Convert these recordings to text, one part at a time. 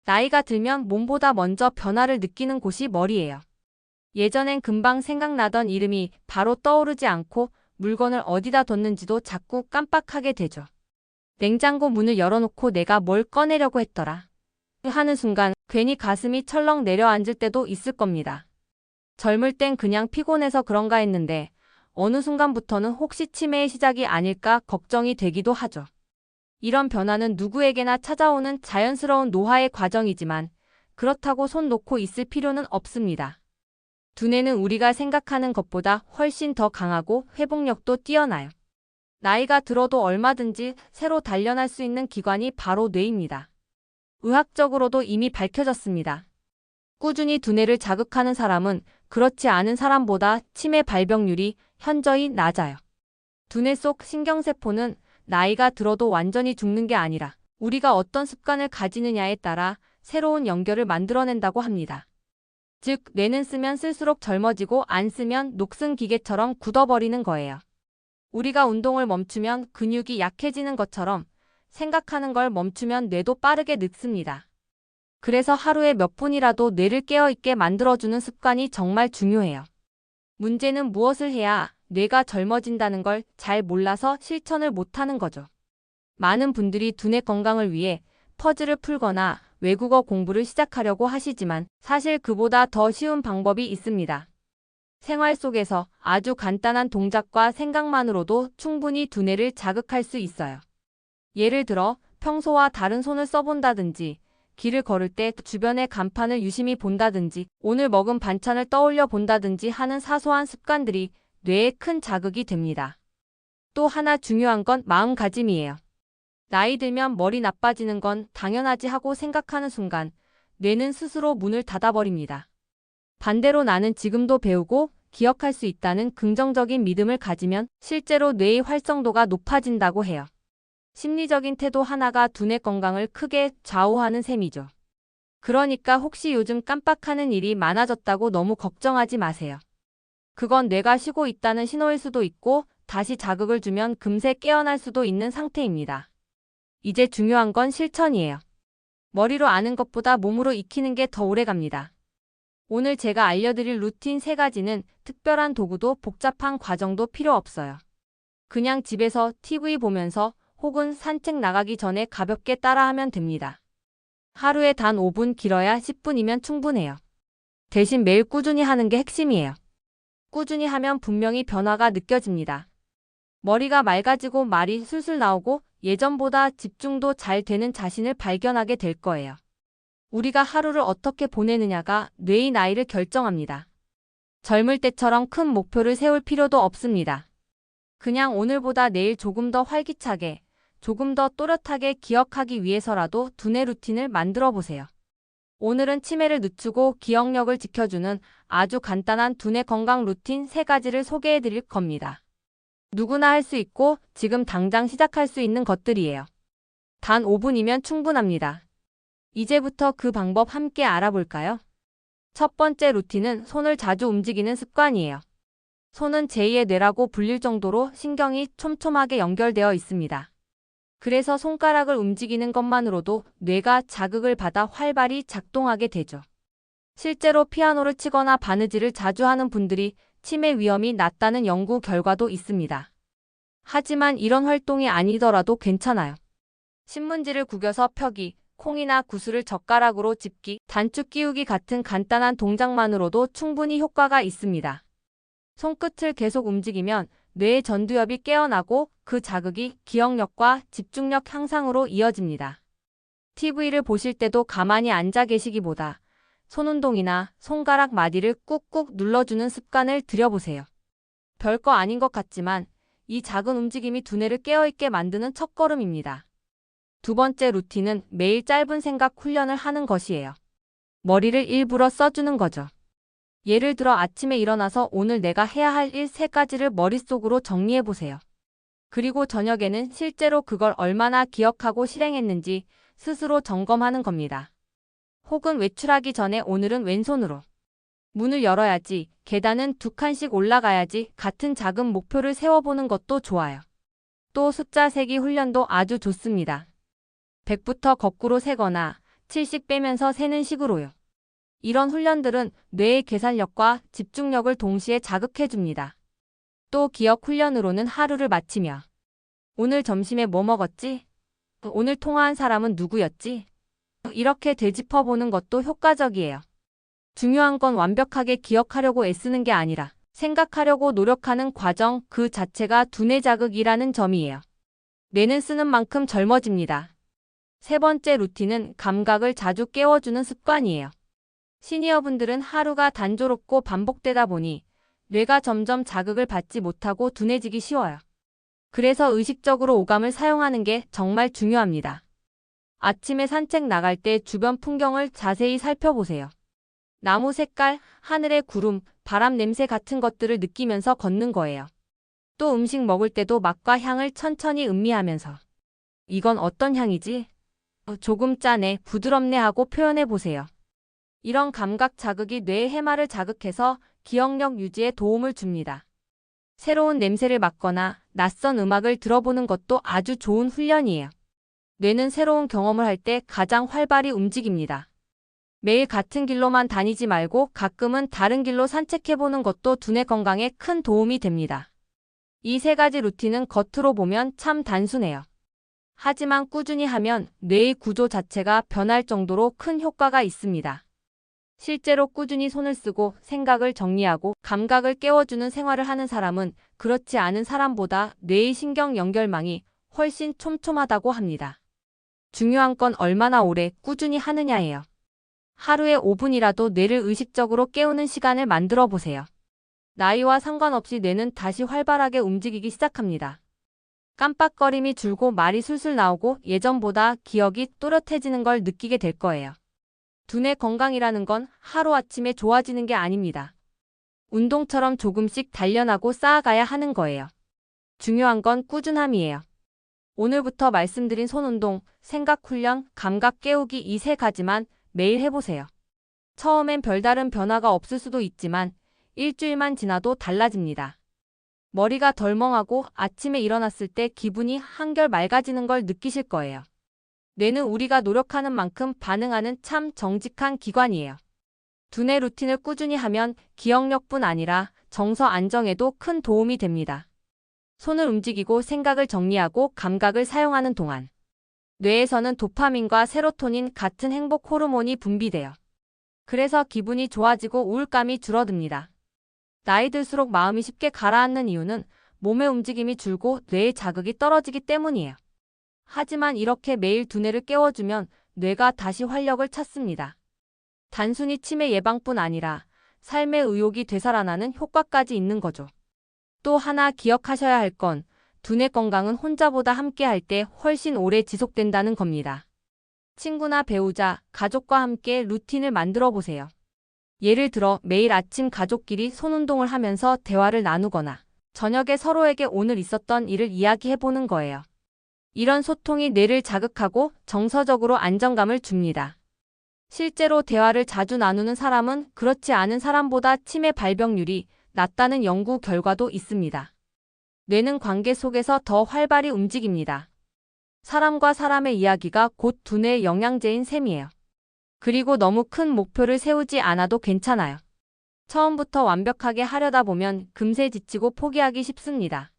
나이가 들면 몸보다 먼저 변화를 느끼는 곳이 머리예요. 예전엔 금방 생각나던 이름이 바로 떠오르지 않고 물건을 어디다 뒀는지도 자꾸 깜빡하게 되죠. 냉장고 문을 열어놓고 내가 뭘 꺼내려고 했더라 하는 순간 괜히 가슴이 철렁 내려앉을 때도 있을 겁니다. 젊을 땐 그냥 피곤해서 그런가 했는데 어느 순간부터는 혹시 치매의 시작이 아닐까 걱정이 되기도 하죠. 이런 변화는 누구에게나 찾아오는 자연스러운 노화의 과정이지만 그렇다고 손 놓고 있을 필요는 없습니다. 두뇌는 우리가 생각하는 것보다 훨씬 더 강하고 회복력도 뛰어나요. 나이가 들어도 얼마든지 새로 단련할 수 있는 기관이 바로 뇌입니다. 의학적으로도 이미 밝혀졌습니다. 꾸준히 두뇌를 자극하는 사람은 그렇지 않은 사람보다 치매 발병률이 현저히 낮아요. 두뇌 속 신경세포는 나이가 들어도 완전히 죽는 게 아니라 우리가 어떤 습관을 가지느냐에 따라 새로운 연결을 만들어낸다고 합니다. 즉, 뇌는 쓰면 쓸수록 젊어지고 안 쓰면 녹슨 기계처럼 굳어버리는 거예요. 우리가 운동을 멈추면 근육이 약해지는 것처럼 생각하는 걸 멈추면 뇌도 빠르게 늙습니다. 그래서 하루에 몇 분이라도 뇌를 깨어있게 만들어주는 습관이 정말 중요해요. 문제는 무엇을 해야 뇌가 젊어진다는 걸 잘 몰라서 실천을 못하는 거죠. 많은 분들이 두뇌 건강을 위해 퍼즐을 풀거나 외국어 공부를 시작하려고 하시지만 사실 그보다 더 쉬운 방법이 있습니다. 생활 속에서 아주 간단한 동작과 생각만으로도 충분히 두뇌를 자극할 수 있어요. 예를 들어 평소와 다른 손을 써본다든지, 길을 걸을 때 주변의 간판을 유심히 본다든지, 오늘 먹은 반찬을 떠올려 본다든지 하는 사소한 습관들이 뇌에 큰 자극이 됩니다. 또 하나 중요한 건 마음가짐이에요. 나이 들면 머리 나빠지는 건 당연하지 하고 생각하는 순간 뇌는 스스로 문을 닫아버립니다. 반대로 나는 지금도 배우고 기억할 수 있다는 긍정적인 믿음을 가지면 실제로 뇌의 활성도가 높아진다고 해요. 심리적인 태도 하나가 두뇌 건강을 크게 좌우하는 셈이죠. 그러니까 혹시 요즘 깜빡하는 일이 많아졌다고 너무 걱정하지 마세요. 그건 뇌가 쉬고 있다는 신호일 수도 있고 다시 자극을 주면 금세 깨어날 수도 있는 상태입니다. 이제 중요한 건 실천이에요. 머리로 아는 것보다 몸으로 익히는 게 더 오래 갑니다. 오늘 제가 알려드릴 루틴 3가지는 특별한 도구도 복잡한 과정도 필요 없어요. 그냥 집에서 TV 보면서 혹은 산책 나가기 전에 가볍게 따라하면 됩니다. 하루에 단 5분, 길어야 10분이면 충분해요. 대신 매일 꾸준히 하는 게 핵심이에요. 꾸준히 하면 분명히 변화가 느껴집니다. 머리가 맑아지고 말이 술술 나오고 예전보다 집중도 잘 되는 자신을 발견하게 될 거예요. 우리가 하루를 어떻게 보내느냐가 뇌의 나이를 결정합니다. 젊을 때처럼 큰 목표를 세울 필요도 없습니다. 그냥 오늘보다 내일 조금 더 활기차게, 조금 더 또렷하게 기억하기 위해서라도 두뇌 루틴을 만들어 보세요. 오늘은 치매를 늦추고 기억력을 지켜주는 아주 간단한 두뇌 건강 루틴 3가지를 소개해 드릴 겁니다. 누구나 할 수 있고 지금 당장 시작할 수 있는 것들이에요. 단 5분이면 충분합니다. 이제부터 그 방법 함께 알아볼까요? 첫 번째 루틴은 손을 자주 움직이는 습관이에요. 손은 제2의 뇌라고 불릴 정도로 신경이 촘촘하게 연결되어 있습니다. 그래서 손가락을 움직이는 것만으로도 뇌가 자극을 받아 활발히 작동하게 되죠. 실제로 피아노를 치거나 바느질을 자주 하는 분들이 치매 위험이 낮다는 연구 결과도 있습니다. 하지만 이런 활동이 아니더라도 괜찮아요. 신문지를 구겨서 펴기, 콩이나 구슬을 젓가락으로 집기, 단추 끼우기 같은 간단한 동작만으로도 충분히 효과가 있습니다. 손끝을 계속 움직이면 뇌의 전두엽이 깨어나고 그 자극이 기억력과 집중력 향상으로 이어집니다. TV를 보실 때도 가만히 앉아 계시기보다 손운동이나 손가락 마디를 꾹꾹 눌러주는 습관을 들여보세요. 별거 아닌 것 같지만 이 작은 움직임이 두뇌를 깨어있게 만드는 첫걸음입니다. 두 번째 루틴은 매일 짧은 생각 훈련을 하는 것이에요. 머리를 일부러 써주는 거죠. 예를 들어 아침에 일어나서 오늘 내가 해야 할 일 3가지를 머릿속으로 정리해보세요. 그리고 저녁에는 실제로 그걸 얼마나 기억하고 실행했는지 스스로 점검하는 겁니다. 혹은 외출하기 전에 오늘은 왼손으로 문을 열어야지, 계단은 2칸씩 올라가야지 같은 작은 목표를 세워보는 것도 좋아요. 또 숫자 세기 훈련도 아주 좋습니다. 100부터 거꾸로 세거나 7씩 빼면서 세는 식으로요. 이런 훈련들은 뇌의 계산력과 집중력을 동시에 자극해줍니다. 또 기억 훈련으로는 하루를 마치며 오늘 점심에 뭐 먹었지? 오늘 통화한 사람은 누구였지? 이렇게 되짚어보는 것도 효과적이에요. 중요한 건 완벽하게 기억하려고 애쓰는 게 아니라 생각하려고 노력하는 과정 그 자체가 두뇌 자극이라는 점이에요. 뇌는 쓰는 만큼 젊어집니다. 세 번째 루틴은 감각을 자주 깨워주는 습관이에요. 시니어분들은 하루가 단조롭고 반복되다 보니 뇌가 점점 자극을 받지 못하고 둔해지기 쉬워요. 그래서 의식적으로 오감을 사용하는 게 정말 중요합니다. 아침에 산책 나갈 때 주변 풍경을 자세히 살펴보세요. 나무 색깔, 하늘의 구름, 바람 냄새 같은 것들을 느끼면서 걷는 거예요. 또 음식 먹을 때도 맛과 향을 천천히 음미하면서 이건 어떤 향이지? 조금 짜네, 부드럽네 하고 표현해 보세요. 이런 감각 자극이 뇌의 해마를 자극해서 기억력 유지에 도움을 줍니다. 새로운 냄새를 맡거나 낯선 음악을 들어보는 것도 아주 좋은 훈련이에요. 뇌는 새로운 경험을 할 때 가장 활발히 움직입니다. 매일 같은 길로만 다니지 말고 가끔은 다른 길로 산책해보는 것도 두뇌 건강에 큰 도움이 됩니다. 이 세 가지 루틴은 겉으로 보면 참 단순해요. 하지만 꾸준히 하면 뇌의 구조 자체가 변할 정도로 큰 효과가 있습니다. 실제로 꾸준히 손을 쓰고 생각을 정리하고 감각을 깨워주는 생활을 하는 사람은 그렇지 않은 사람보다 뇌의 신경 연결망이 훨씬 촘촘하다고 합니다. 중요한 건 얼마나 오래 꾸준히 하느냐예요. 하루에 5분이라도 뇌를 의식적으로 깨우는 시간을 만들어 보세요. 나이와 상관없이 뇌는 다시 활발하게 움직이기 시작합니다. 깜빡거림이 줄고 말이 술술 나오고 예전보다 기억이 또렷해지는 걸 느끼게 될 거예요. 두뇌 건강이라는 건 하루아침에 좋아지는 게 아닙니다. 운동처럼 조금씩 단련하고 쌓아가야 하는 거예요. 중요한 건 꾸준함이에요. 오늘부터 말씀드린 손운동, 생각 훈련, 감각 깨우기 이 세 가지만 매일 해보세요. 처음엔 별다른 변화가 없을 수도 있지만 일주일만 지나도 달라집니다. 머리가 덜 멍하고 아침에 일어났을 때 기분이 한결 맑아지는 걸 느끼실 거예요. 뇌는 우리가 노력하는 만큼 반응하는 참 정직한 기관이에요. 두뇌 루틴을 꾸준히 하면 기억력뿐 아니라 정서 안정에도 큰 도움이 됩니다. 손을 움직이고 생각을 정리하고 감각을 사용하는 동안 뇌에서는 도파민과 세로토닌 같은 행복 호르몬이 분비돼요. 그래서 기분이 좋아지고 우울감이 줄어듭니다. 나이 들수록 마음이 쉽게 가라앉는 이유는 몸의 움직임이 줄고 뇌의 자극이 떨어지기 때문이에요. 하지만 이렇게 매일 두뇌를 깨워주면 뇌가 다시 활력을 찾습니다. 단순히 치매 예방뿐 아니라 삶의 의욕이 되살아나는 효과까지 있는 거죠. 또 하나 기억하셔야 할 건 두뇌 건강은 혼자보다 함께 할 때 훨씬 오래 지속된다는 겁니다. 친구나 배우자, 가족과 함께 루틴을 만들어 보세요. 예를 들어 매일 아침 가족끼리 손운동을 하면서 대화를 나누거나 저녁에 서로에게 오늘 있었던 일을 이야기해 보는 거예요. 이런 소통이 뇌를 자극하고 정서적으로 안정감을 줍니다. 실제로 대화를 자주 나누는 사람은 그렇지 않은 사람보다 치매 발병률이 낮다는 연구 결과도 있습니다. 뇌는 관계 속에서 더 활발히 움직입니다. 사람과 사람의 이야기가 곧 두뇌의 영양제인 셈이에요. 그리고 너무 큰 목표를 세우지 않아도 괜찮아요. 처음부터 완벽하게 하려다 보면 금세 지치고 포기하기 쉽습니다.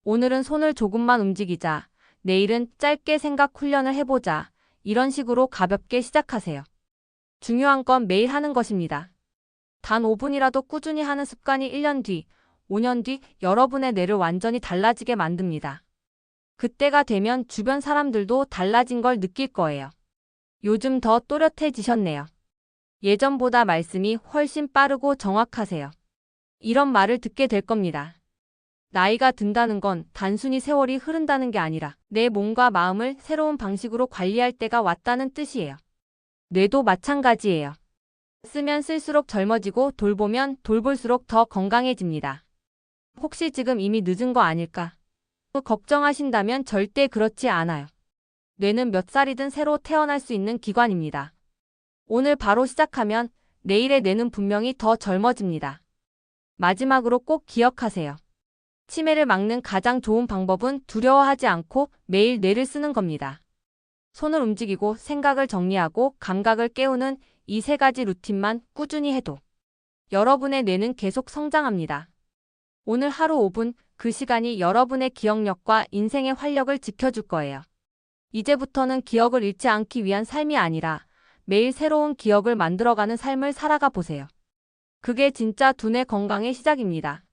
오늘은 손을 조금만 움직이자. 내일은 짧게 생각 훈련을 해보자. 이런 식으로 가볍게 시작하세요. 중요한 건 매일 하는 것입니다. 단 5분이라도 꾸준히 하는 습관이 1년 뒤, 5년 뒤 여러분의 뇌를 완전히 달라지게 만듭니다. 그때가 되면 주변 사람들도 달라진 걸 느낄 거예요. 요즘 더 또렷해지셨네요. 예전보다 말씀이 훨씬 빠르고 정확하세요. 이런 말을 듣게 될 겁니다. 나이가 든다는 건 단순히 세월이 흐른다는 게 아니라 내 몸과 마음을 새로운 방식으로 관리할 때가 왔다는 뜻이에요. 뇌도 마찬가지예요. 쓰면 쓸수록 젊어지고 돌보면 돌볼수록 더 건강해집니다. 혹시 지금 이미 늦은 거 아닐까? 걱정하신다면 절대 그렇지 않아요. 뇌는 몇 살이든 새로 태어날 수 있는 기관입니다. 오늘 바로 시작하면 내일의 뇌는 분명히 더 젊어집니다. 마지막으로 꼭 기억하세요. 치매를 막는 가장 좋은 방법은 두려워하지 않고 매일 뇌를 쓰는 겁니다. 손을 움직이고 생각을 정리하고 감각을 깨우는 이 세 가지 루틴만 꾸준히 해도 여러분의 뇌는 계속 성장합니다. 오늘 하루 5분, 그 시간이 여러분의 기억력과 인생의 활력을 지켜줄 거예요. 이제부터는 기억을 잃지 않기 위한 삶이 아니라 매일 새로운 기억을 만들어가는 삶을 살아가 보세요. 그게 진짜 두뇌 건강의 시작입니다.